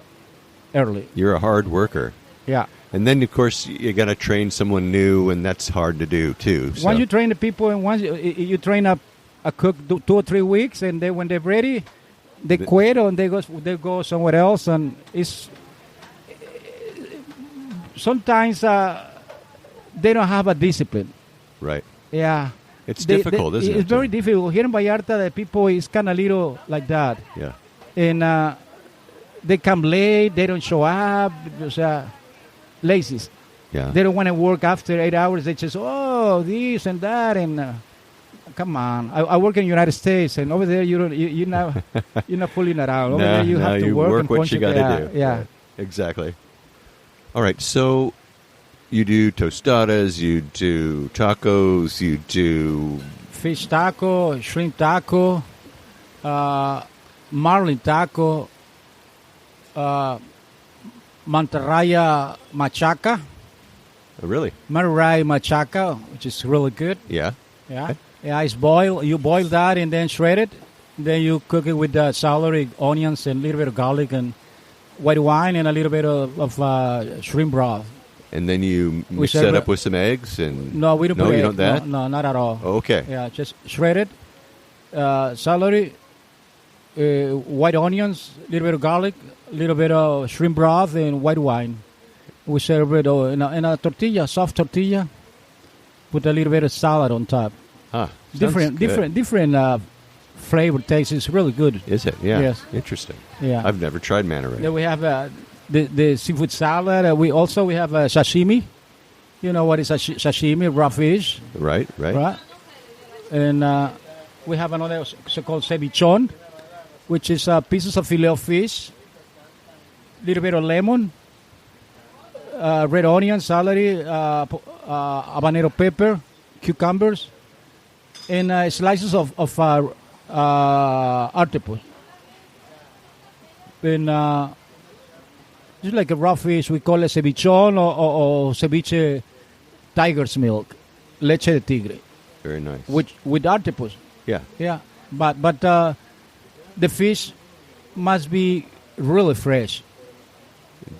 early. You're a hard worker. Yeah. And then, of course, you got to train someone new, and that's hard to do, too. So. Once you train the people and once you train a cook 2 or 3 weeks, and then when they're ready, they quit or they go somewhere else, and it's sometimes they don't have a discipline. Right. Yeah. It's difficult, isn't it? It's very difficult. Here in Vallarta, the people is kind of little like that. Yeah. And they come late, they don't show up, because lazy. Yeah. They don't want to work after 8 hours. They just, this and that, and come on. I work in the United States, and over there you're not fooling around. Over there you have to work and what punch you it. got to do. Yeah. Exactly. All right, so you do tostadas, you do tacos, you do... Fish taco, shrimp taco, marlin taco, mantarraya machaca. Oh, really? Mantarraya machaca, which is really good. Yeah. Yeah. Okay. Yeah, it's boiled. You boil that and then shred it. Then you cook it with celery, onions, and a little bit of garlic and white wine and a little bit of shrimp broth. And then you mix that up with some eggs and... No, we don't put you egg. don't that? No, not at all. Oh, okay. Yeah, just shredded celery, white onions, a little bit of garlic, a little bit of shrimp broth, and white wine. We serve it in a tortilla, soft tortilla, with a little bit of salad on top. Huh. Different flavor taste. It's really good. Is it? Yeah. Yes. Interesting. Yeah. I've never tried manta ray. Then we have the seafood salad. We have sashimi. You know what is sashimi? Raw fish. Right. And we have another so-called cevichon, which is pieces of filet of fish, little bit of lemon, red onion, celery, habanero pepper, cucumbers, and slices of octopus. And just like a raw fish, we call it cevichon or ceviche tiger's milk, leche de tigre. Very nice. With octopus. Yeah. Yeah. But the fish must be really fresh.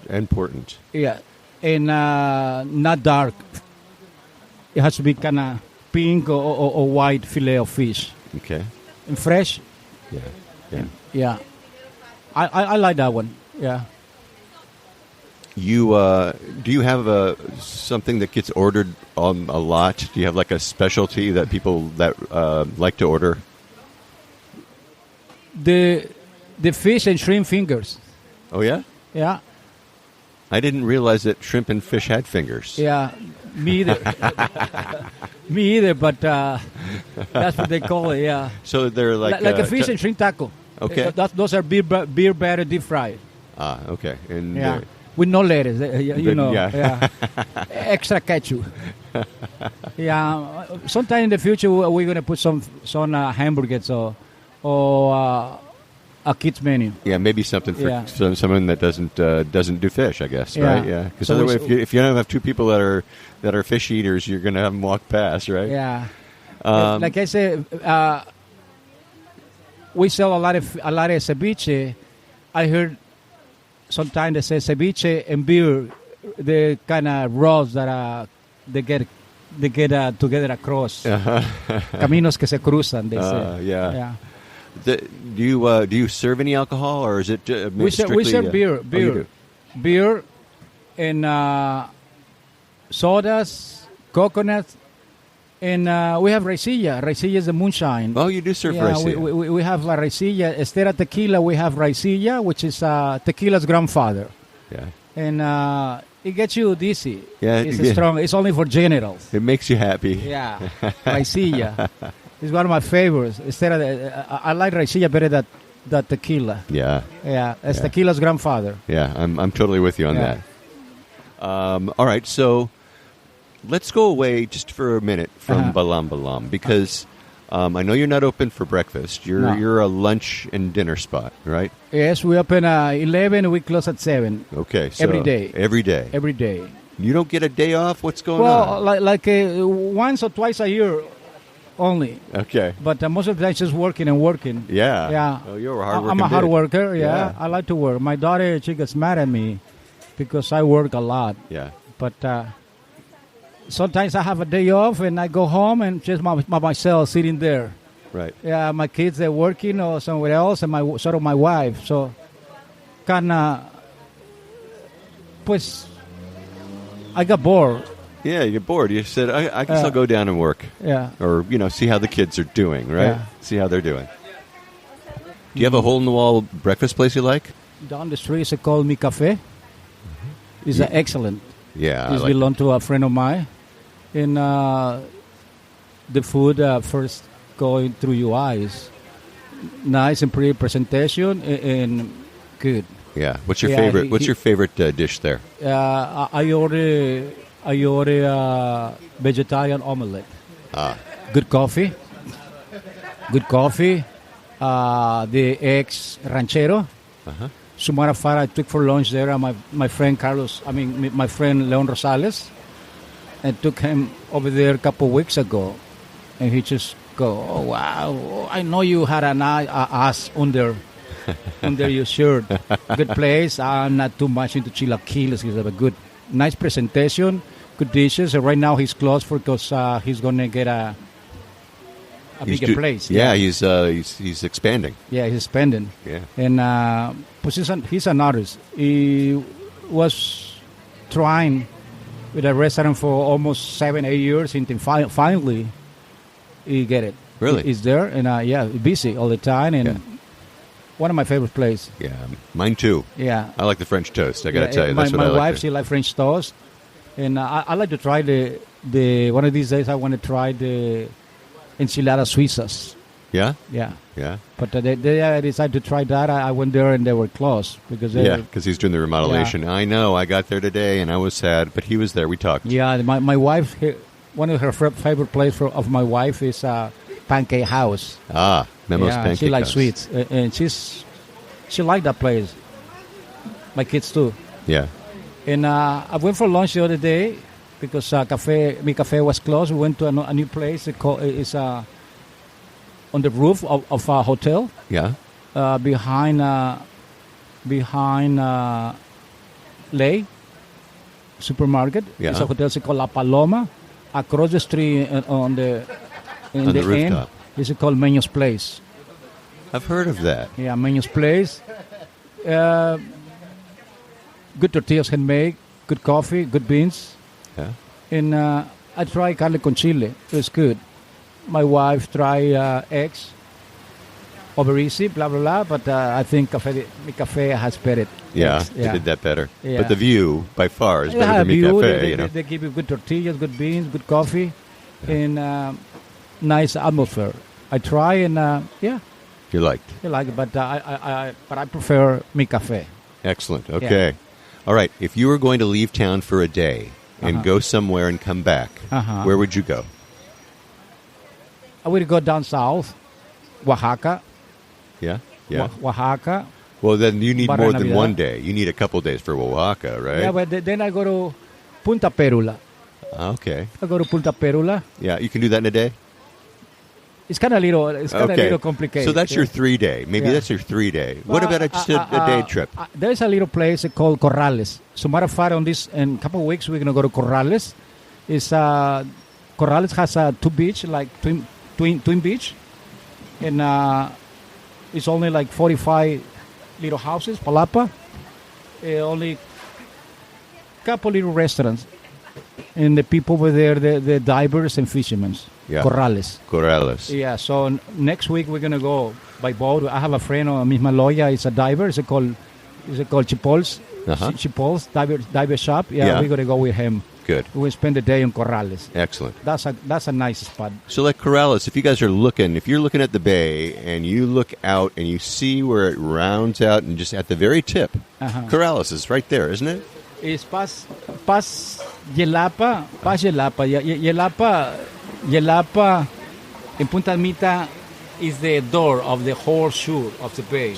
Important. Yeah. And not dark. It has to be kind of pink or white fillet of fish. Okay. And fresh. Yeah. Yeah. I like that one. Yeah. You do you have something that gets ordered a lot? Do you have like a specialty that people that like to order? The fish and shrimp fingers. Oh yeah. Yeah. I didn't realize that shrimp and fish had fingers. Yeah. Me either. Me either. But that's what they call it. Yeah. So they're like a fish and shrimp taco. Okay. Those are beer batter deep fried. Ah, okay. And yeah. With no lettuce, you know. Yeah. Extra ketchup. Yeah. Sometime in the future, we're going to put some hamburgers or a kids menu. Yeah, maybe something for someone that doesn't do fish, I guess, right? Yeah. Because so otherwise, if you don't have two people that are fish eaters, you're going to have them walk past, right? Yeah. Like I said, we sell a lot of ceviche. I heard sometimes they say ceviche and beer, the kind of roads that they get together across. Caminos que se cruzan, they say. Yeah. Do you serve any alcohol, or is it we serve beer, Oh, you do? beer, and sodas, coconut, and we have raicilla. Raicilla is the moonshine. Oh, you do serve raicilla. We have raicilla. Instead of tequila, we have raicilla, which is tequila's grandfather. Yeah. And it gets you dizzy. Yeah, it's strong. It's only for generals. It makes you happy. Yeah, raicilla. It's one of my favorites. Instead of I like raicilla better than tequila. Yeah. Yeah, it's tequila's grandfather. Yeah, I'm totally with you on that. All right, so let's go away just for a minute from Balam Balam because I know you're not open for breakfast. You're a lunch and dinner spot, right? Yes, we open 11 and we close at 7. Okay, so every day. Every day. You don't get a day off? What's going on? Well, like once or twice a year only. Okay. But most of the time just working and working. Yeah. Yeah. Oh, you're a hard worker. I'm a hard worker, yeah. I like to work. My daughter, she gets mad at me because I work a lot. Yeah. But sometimes I have a day off and I go home and just myself sitting there. Right. Yeah, my kids, they're working or somewhere else, and my wife. So, kind of, pues, I got bored. Yeah, you get bored. You said, I guess I'll go down and work. Yeah. Or, see how the kids are doing, right? Yeah. See how they're doing. Do you have a hole-in-the-wall breakfast place you like? Down the street, it's called Mi Café. It's excellent. Yeah. It belongs to a friend of mine. And the food first going through your eyes. Nice and pretty presentation and good. Yeah. What's your favorite? What's your favorite dish there? I order vegetarian omelette. Good coffee. The eggs ranchero. So matter of fact, I took for lunch there my friend my friend Leon Rosales. I took him over there a couple of weeks ago, and he just go, "Oh wow, I know you had an ass under your shirt. Good place. I'm not too much into chilaquiles. He's have a good, nice presentation, good dishes. And right now he's closed because he's gonna get a bigger place. Yeah, he's expanding. Yeah, he's expanding. Yeah, and he's an artist. He was trying with a restaurant for almost 7, 8 years, and then finally, you get it. Really? It's there, and busy all the time, and Yeah. one of my favorite places. Yeah, mine too. Yeah. I like the French toast. I got to tell you, my, that's what my I like. wife, she likes French toast, and I like to try the one of these days. I want to try the enchiladas suizas. Yeah? Yeah, Yeah. but the day I decided to try that, I went there and they were closed because they Yeah, were, because he's doing the remodelation. I know. I got there today, and I was sad, but he was there. We talked. yeah. My wife, one of her favorite places of my wife is Pancake House. Ah, Memo's Yeah, Pancake she likes House. sweets, and she liked that place. My kids too. Yeah. And I went for lunch the other day because Mi Cafe was closed. We went to a new place. It's on the roof of a hotel Yeah. behind Lay supermarket. Yeah. It's a hotel called La Paloma. Across the street on the On the end, rooftop. it's called Meño's Place. I've heard of that. Yeah, Meño's Place. Good tortillas handmade, good coffee, good beans. Yeah. And I tried carne con chile. It was good. My wife tried eggs. Over easy, blah, blah, blah. But I think Mi Cafe has better. Yeah, eggs. they did that better. Yeah. But the view, by far, is better Yeah, than Mi view, Cafe, they, you know. they give you good tortillas, good beans, good coffee, and nice atmosphere. I try and You liked. I like it, but I prefer Mi Cafe. Excellent. Okay. All right. If you were going to leave town for a day and go somewhere and come back, where would you go? I would go down south, Oaxaca. Yeah? Yeah. Oaxaca. Well, then you need Barra more than Navidad. one day. You need a couple days for Oaxaca, right? Yeah, but then I go to Punta Perula. Okay. I go to Punta Perula. Yeah, you can do that in a day? It's kind of a little complicated. So that's yeah. your 3 day. Maybe Yeah. that's your 3 day. What Well, about just a day trip? There's a little place called Corrales. So matter of fact, in a couple of weeks, we're going to go to Corrales. Corrales has two beach, like twin beach. And it's only like 45 little houses, palapa. Only couple little restaurants. And the people over there, the divers and fishermen. Yeah. Corrales. Corrales. Yeah, so next week we're going to go by boat. I have a friend on Misma Loya. It's a diver. It's called Chipol's. Chipol's diver shop. Yeah, we're going to go with him. Good. We'll spend the day in Corrales. Excellent. That's a nice spot. So like Corrales, if you guys are looking, if you're looking at the bay and you look out and you see where it rounds out and just at the very tip, Corrales is right there, isn't it? It's Pas Yelapa. Yelapa in Punta Mita is the door of the whole shore of the bay.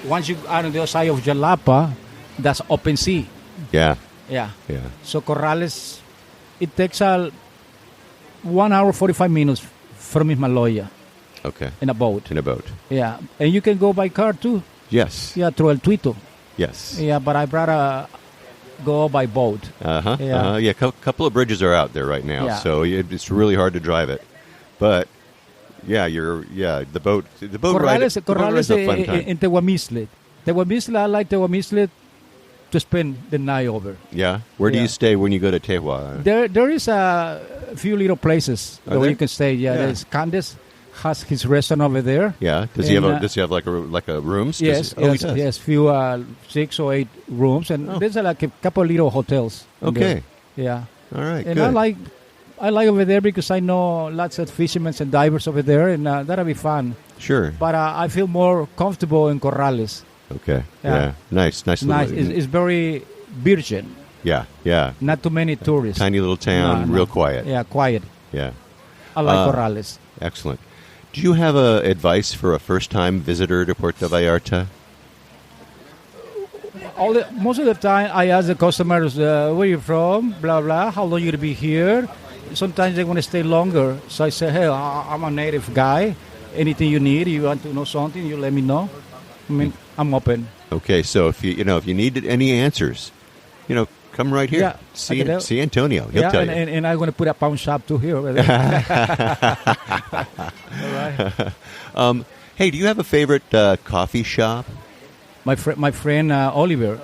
Once you are on the other side of Jalapa, that's open sea. Yeah. Yeah. Yeah. So Corrales, it takes 1 hour 45 minutes from Maloya Okay. in a boat. In a boat. Yeah, and you can go by car too. Yes. Yeah, through El Tuito. Yes. Yeah, but I rather go by boat. Uh-huh. Yeah. Uh-huh. Yeah, a couple of bridges are out there right now, Yeah. so it's really hard to drive it. But yeah, the boat ride is a fun time. in Tehuamistle. Tehuamistle, I like Tehuamistle to spend the night over. Yeah. Where do Yeah. you stay when you go to Tehua? There is a few little places Are where there? you can stay. Yeah, Yeah. there's Candace has his restaurant over there. Yeah. Does he have like a rooms? Yes, he does. yes, few 6 or 8 rooms, and there's like a couple little hotels. in Okay. there. Yeah, All right. and good. I like over there because I know lots of fishermen and divers over there, and that'll be fun. Sure. But I feel more comfortable in Corrales. Okay. Yeah. Yeah. Nice. Nice. Nice. Little, It's very virgin. yeah. Yeah. Not too many tourists. Tiny little town, No. real quiet. Yeah, quiet. Yeah. I like Corrales. Excellent. Do you have advice for a first-time visitor to Puerto Vallarta? Most of the time, I ask the customers, where are you from? Blah, blah. How long you to be here? Sometimes they want to stay longer. So I say, hey, I'm a native guy. Anything you need, you want to know something, you let me know. I mean, I'm open. Okay, so if you need any answers, come right here. Yeah, see Antonio. He'll tell you. And I'm going to put a pawn shop too here. All right. Hey, do you have a favorite coffee shop? My friend Oliver.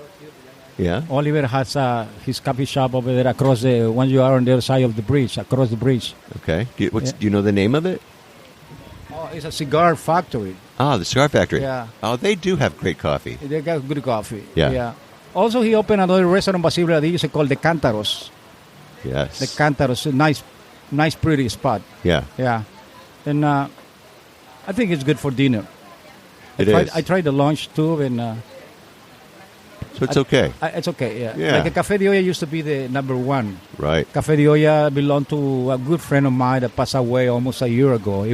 Yeah. Oliver has his coffee shop over there across when you are on the other side of the bridge, across the bridge. Okay. Do you know the name of it? Oh, it's a cigar factory. Ah, the Cigar Factory. Yeah. Oh, they do have great coffee. They got good coffee. Yeah. Also, he opened another restaurant in Basilio called the Cántaros. Yes. The Cántaros, a nice, pretty spot. Yeah. Yeah. And I think it's good for dinner. It is. I tried the lunch too, and So it's okay. it's okay. Yeah. Yeah. Like the Café de Olla used to be the number one. Right. Café de Olla belonged to a good friend of mine that passed away almost a year ago. It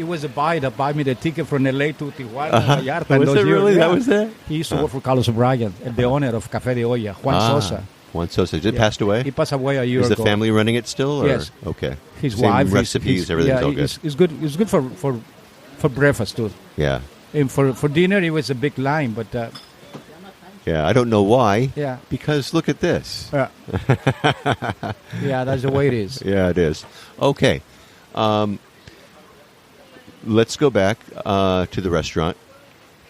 was a guy that bought me the ticket from LA to Tijuana, Vallarta. Was it really? Yeah. That was it? He used to work for Carlos O'Brien, the owner of Café de Olla, Juan Sosa. Juan Sosa. Just Yeah. passed away? He passed away a year Is ago. the family running it still? Or? Yes. Okay. His Same wife, recipes, everything's all good. It's good. It's good for breakfast too. Yeah. And for dinner, it was a big line, but Yeah. I don't know why. yeah, Because look at this. yeah, that's the way it is. Yeah, it is. Okay. Let's go back to the restaurant.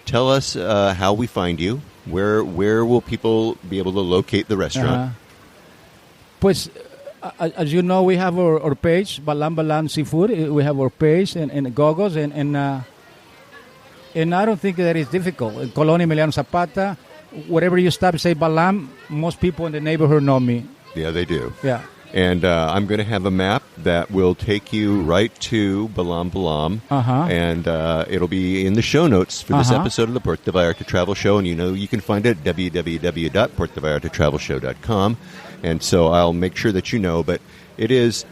Tell us how we find you. Where will people be able to locate the restaurant? Pues, as you know, we have our page, Balam Balam Seafood. We have our page and Gogos, and I don't think that is difficult. In Colonia Emiliano Zapata, wherever you stop, say Balam, most people in the neighborhood know me. Yeah, they do. Yeah. And I'm going to have a map that will take you right to Balam Balam. And it'll be in the show notes for this episode of the Puerto Vallarta Travel Show. And you can find it at www.puertovallartatravelshow.com. And so I'll make sure that you know. But it's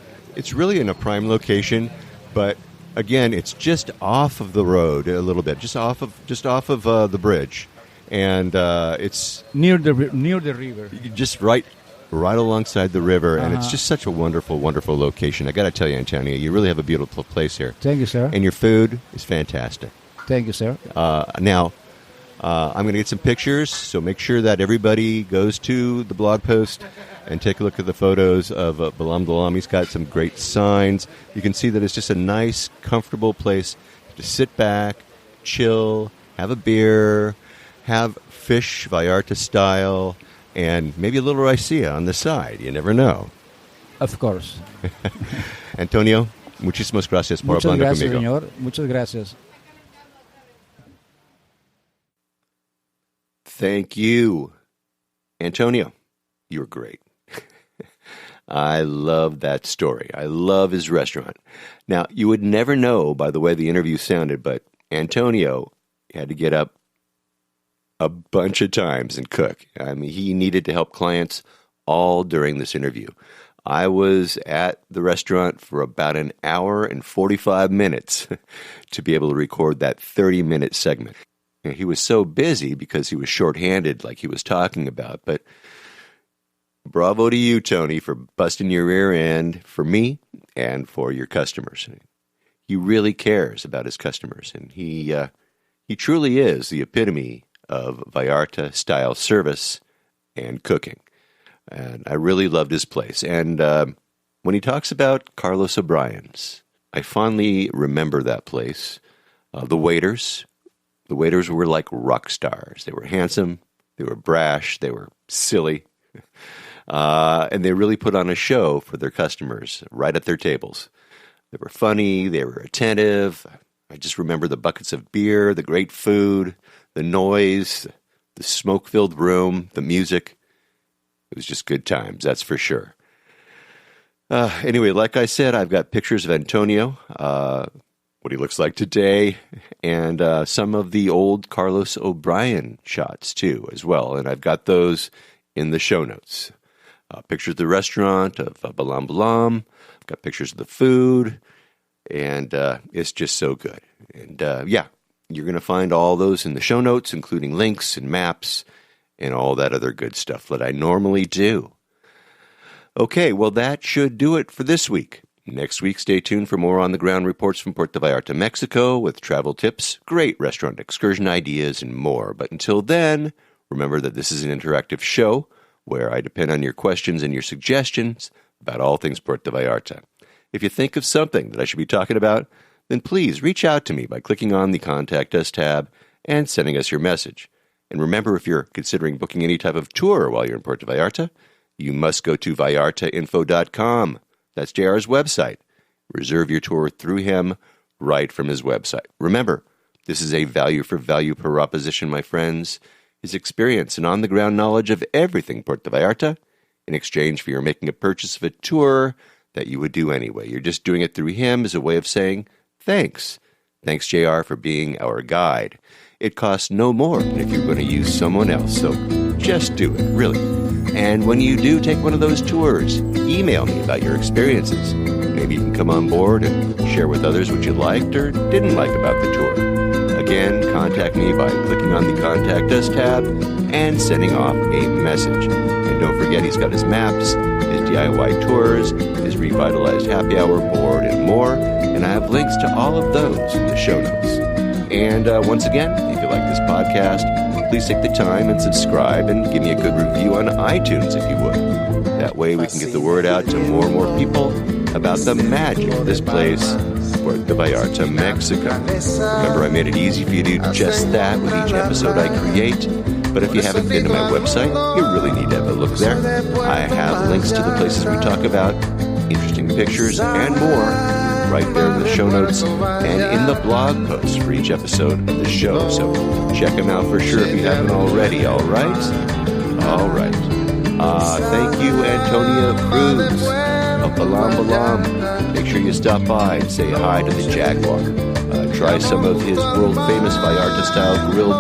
really in a prime location. But again, it's just off of the road a little bit, just off of the bridge. And it's Near the river. just right alongside the river, and it's just such a wonderful, wonderful location. I got to tell you, Antonio, you really have a beautiful place here. Thank you, sir. And your food is fantastic. Thank you, sir. Now, I'm going to get some pictures, so make sure that everybody goes to the blog post and take a look at the photos of Balam Balam. He's got some great signs. You can see that it's just a nice, comfortable place to sit back, chill, have a beer, have fish Vallarta style, and maybe a little raicilla on the side. You never know. Of course. Antonio, muchísimas gracias por Muchas hablando gracias, conmigo. señor. Muchas gracias. Thank you. Antonio, you were great. I love that story. I love his restaurant. Now, you would never know by the way the interview sounded, but Antonio had to get up a bunch of times and cook. I mean, he needed to help clients all during this interview. I was at the restaurant for about an hour and 45 minutes to be able to record that 30-minute segment. He was so busy because he was shorthanded like he was talking about, but bravo to you, Tony, for busting your rear end for me and for your customers. He really cares about his customers, and he truly is the epitome of Vallarta-style service and cooking. And I really loved his place. And when he talks about Carlos O'Brien's, I fondly remember that place. The waiters were like rock stars. They were handsome, they were brash, they were silly, and they really put on a show for their customers right at their tables. They were funny, they were attentive. I just remember the buckets of beer, the great food, the noise, the smoke-filled room, the music. It was just good times, that's for sure. Anyway, like I said, I've got pictures of Antonio, what he looks like today, and some of the old Carlos O'Brien shots, too, as well. And I've got those in the show notes. Pictures of the restaurant, of Balam Balam. I've got pictures of the food, and it's just so good. And, you're going to find all those in the show notes, including links and maps and all that other good stuff that I normally do. Okay, well, that should do it for this week. Next week, stay tuned for more on-the-ground reports from Puerto Vallarta, Mexico, with travel tips, great restaurant excursion ideas, and more. But until then, remember that this is an interactive show where I depend on your questions and your suggestions about all things Puerto Vallarta. If you think of something that I should be talking about, then please reach out to me by clicking on the Contact Us tab and sending us your message. And remember, if you're considering booking any type of tour while you're in Puerto Vallarta, you must go to vallartainfo.com. That's JR's website. Reserve your tour through him right from his website. Remember, this is a value-for-value proposition, my friends. His experience and on-the-ground knowledge of everything Puerto Vallarta in exchange for your making a purchase of a tour that you would do anyway. You're just doing it through him as a way of saying thanks. Thanks, JR, for being our guide. It costs no more than if you're going to use someone else, so just do it, really. And when you do take one of those tours, email me about your experiences. Maybe you can come on board and share with others what you liked or didn't like about the tour. Again, contact me by clicking on the Contact Us tab and sending off a message. And don't forget, he's got his maps, his DIY tours, his revitalized happy hour board, and more. And I have links to all of those in the show notes. And once again, if you like this podcast, please take the time and subscribe and give me a good review on iTunes if you would. That way we can get the word out to more and more people about the magic of this place, Puerto Vallarta, Mexico. Remember, I made it easy for you to do just that with each episode I create. But if you haven't been to my website, you really need to have a look there. I have links to the places we talk about, interesting pictures, and more right there in the show notes and in the blog post for each episode of the show. So check them out for sure if you haven't already, all right? All right. Thank you, Antonia Cruz of Balam Balam. Make sure you stop by and say hi to the Jaguar. Try some of his world-famous Vallarta-style grilled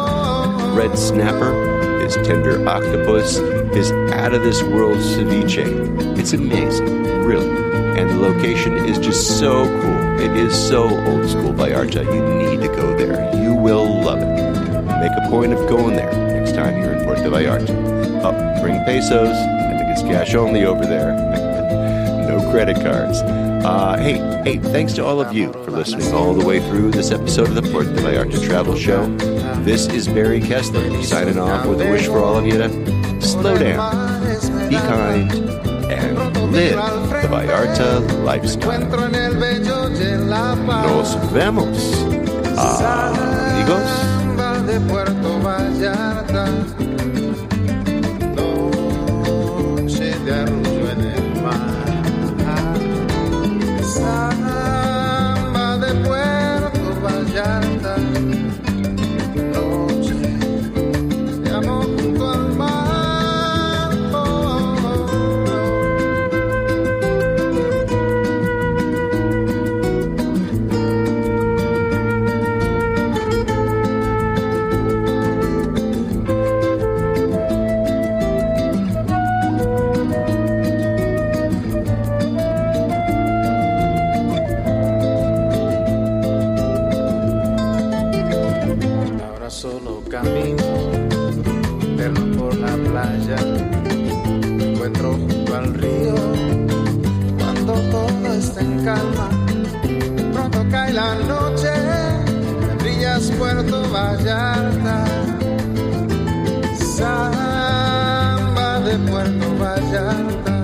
red snapper, his tender octopus, his out-of-this-world ceviche. It's amazing, really. And the location is just so cool. It is so old-school Vallarta. You need to go there. You will love it. Make a point of going there next time you're in Puerto Vallarta. Oh, bring pesos. I think it's cash only over there. No credit cards. Hey, thanks to all of you for listening all the way through this episode of the Puerto Vallarta Travel Show. This is Barry Kessler signing off with a wish for all of you to slow down, be kind, and live the Vallarta lifestyle. Nos vemos, amigos. De Puerto Vallarta, noche de arrullo en el mar, samba de Puerto Vallarta, noche de amor junto al mar. Solo camino, perro por la playa, me encuentro junto al río, cuando todo está en calma, pronto cae la noche, brillas Puerto Vallarta, samba de Puerto Vallarta.